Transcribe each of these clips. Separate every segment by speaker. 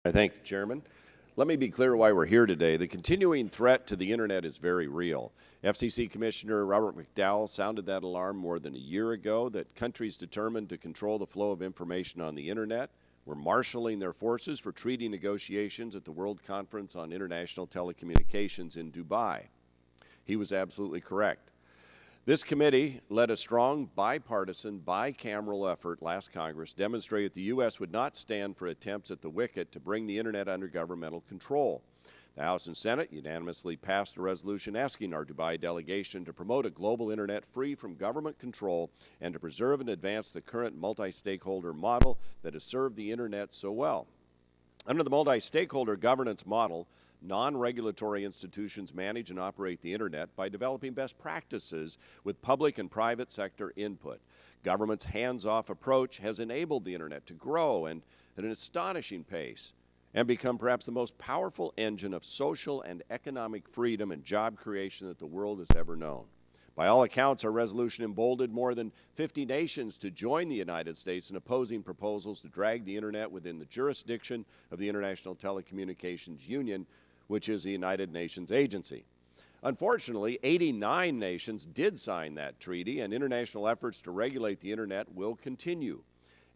Speaker 1: I thank the Chairman. Let me be clear why we're here today. The continuing threat to the Internet is very real. FCC Commissioner Robert McDowell sounded that alarm more than a year ago that countries determined to control the flow of information on the Internet were marshaling their forces for treaty negotiations at the World Conference on International Telecommunications in Dubai. He was absolutely correct. This committee led a strong bipartisan, bicameral effort last Congress demonstrating that the U.S. would not stand for attempts at the wicket to bring the Internet under governmental control. The House and Senate unanimously passed a resolution asking our Dubai delegation to promote a global Internet free from government control and to preserve and advance the current multi-stakeholder model that has served the Internet so well. Under the multi-stakeholder governance model, non-regulatory institutions manage and operate the Internet by developing best practices with public and private sector input. Government's hands-off approach has enabled the Internet to grow and at an astonishing pace and become perhaps the most powerful engine of social and economic freedom and job creation that the world has ever known. By all accounts, our resolution emboldened more than 50 nations to join the United States in opposing proposals to drag the Internet within the jurisdiction of the International Telecommunications Union, which is a United Nations agency. Unfortunately, 89 nations did sign that treaty, and international efforts to regulate the Internet will continue.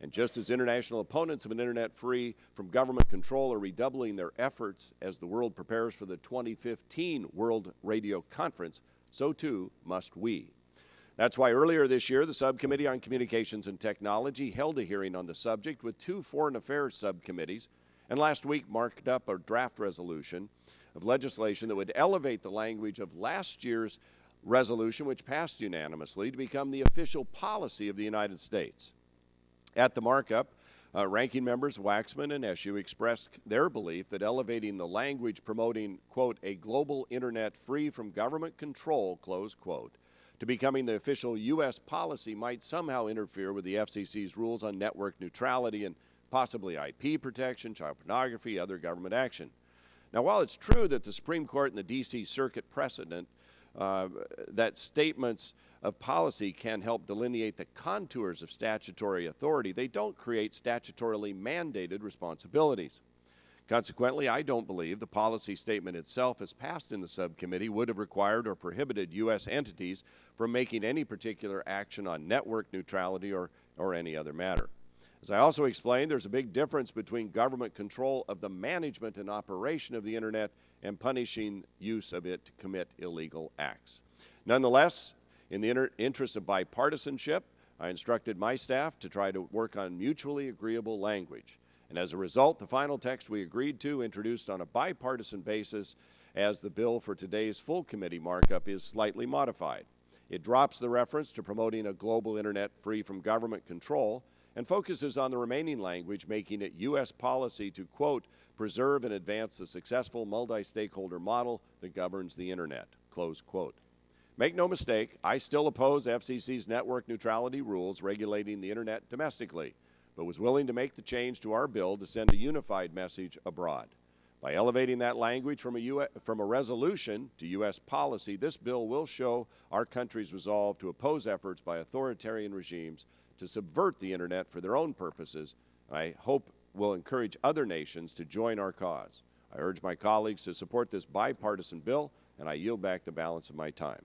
Speaker 1: And just as international opponents of an Internet free from government control are redoubling their efforts as the world prepares for the 2015 World Radio Conference, so too must we. That's why earlier this year, the Subcommittee on Communications and Technology held a hearing on the subject with 2 foreign affairs subcommittees, and last week marked up a draft resolution of legislation that would elevate the language of last year's resolution, which passed unanimously, to become the official policy of the United States. At the markup, ranking members Waxman and Eshoo expressed their belief that elevating the language promoting, quote, a global Internet free from government control, close quote, to becoming the official U.S. policy might somehow interfere with the FCC's rules on network neutrality and possibly IP protection, child pornography, other government action. Now, while it's true that the Supreme Court and the D.C. Circuit precedent that statements of policy can help delineate the contours of statutory authority, they don't create statutorily mandated responsibilities. Consequently, I don't believe the policy statement itself, as passed in the subcommittee, would have required or prohibited U.S. entities from making any particular action on network neutrality or any other matter. As I also explained, there's a big difference between government control of the management and operation of the Internet and punishing use of it to commit illegal acts. Nonetheless, in the interest of bipartisanship, I instructed my staff to try to work on mutually agreeable language. And as a result, the final text we agreed to, introduced on a bipartisan basis as the bill for today's full committee markup, is slightly modified. It drops the reference to promoting a global Internet free from government control and focuses on the remaining language, making it U.S. policy to, quote, preserve and advance the successful multi-stakeholder model that governs the Internet, close quote. Make no mistake, I still oppose FCC's network neutrality rules regulating the Internet domestically, but was willing to make the change to our bill to send a unified message abroad. By elevating that language from a resolution to U.S. policy, this bill will show our country's resolve to oppose efforts by authoritarian regimes to subvert the Internet for their own purposes. I hope will encourage other nations to join our cause. I urge my colleagues to support this bipartisan bill, and I yield back the balance of my time.